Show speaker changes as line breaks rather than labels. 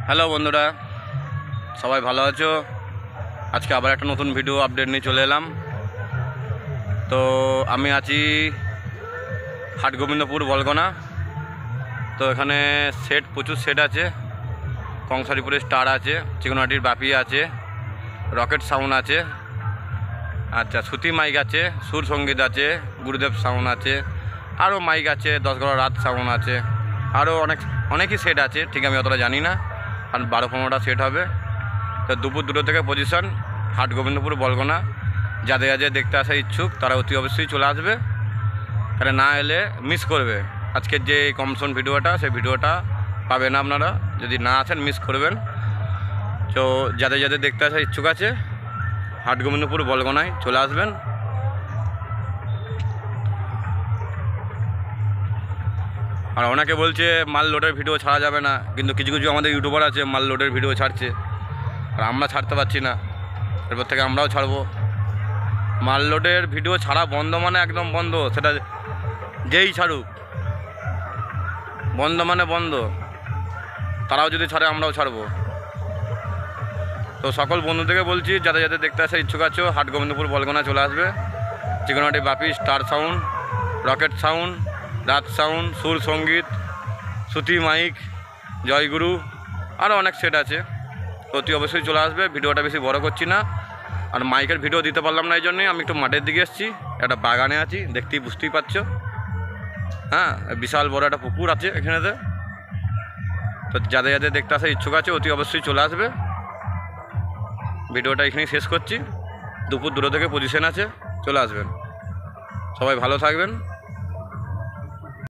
Hello বন্ধুরা, সবাই ভালো আছো? আজকে আবার একটা নতুন ভিডিও আপডেট নিয়ে চলে এলাম। তো আমি আছি হাটগোবিন্দপুর বলগোনা। তো এখানে সেট প্রচুর সেট আছে। কংসারিপুরের স্টার আছে, চিকনাটির বাপি আছে, রকেট সাউন্ড আছে, আচ্ছা শ্রুতি মাইক আছে, সুর সঙ্গীত আছে, গুরুদেব সাউন্ড আছে, আরও মাইক আছে, 10 রাত সাউন্ড আছে, আরও অনেকই সেট আছে। ঠিক আমি অতটা জানি না, কারণ 12-15টা সেট হবে। তো দুপুর 2টো থেকে পজিশন, হাটগোবিন্দপুর বলগোনা। যাদের দেখতে আসা ইচ্ছুক তারা অতি অবশ্যই চলে আসবে, তাহলে না এলে মিস করবে। আজকের যে কম্পিটিশন ভিডিওটা, সেই ভিডিওটা পাবেন আপনারা, যদি না আসেন মিস করবেন। তো যাদের দেখতে আসা ইচ্ছুক আছে হাটগোবিন্দপুর বলগোনায় চলে আসবেন। আর অনেকে বলছে মাল লোডের ভিডিও ছাড়া যাবে না, কিন্তু কিছু কিছু আমাদের ইউটিউবার আছে মাল লোডের ভিডিও ছাড়ছে, আর আমরা ছাড়তে পারছি না। এরপর থেকে আমরাও ছাড়বো। মাল লোডের ভিডিও ছাড়া বন্ধ মানে একদম বন্ধ, সেটা যেই ছাড়ুক, বন্ধ মানে বন্ধ। তারাও যদি ছাড়ে আমরাও ছাড়বো। তো সকল বন্ধুদেরকে বলছি, যাদের দেখতে আসা ইচ্ছুক আছো হাটগোবিন্দপুর বলগোনা চলে আসবে। চিকনাটি বাপি, স্টার সাউন্ড, রকেট সাউন্ড, রাত সাউন্ড, সুর সঙ্গীত, শ্রুতি মাইক, জয়গুরু, আরও অনেক সেট আছে। অতি অবশ্যই চলে আসবে। ভিডিওটা বেশি বড় করছি না, আর মাইকের ভিডিও দিতে পারলাম না, এই জন্যই আমি একটু মাঠের দিকে এসেছি। একটা বাগানে আছি, বুঝতেই পারছো। হ্যাঁ, বিশাল বড় একটা পুকুর আছে এখানেতে। তো যাদের দেখতে আসা ইচ্ছুক আছে অতি অবশ্যই চলে আসবে। ভিডিওটা এখানেই শেষ করছি। দুপুর 2টো থেকে পজিশন আছে, চলে আসবেন। সবাই ভালো থাকবেন।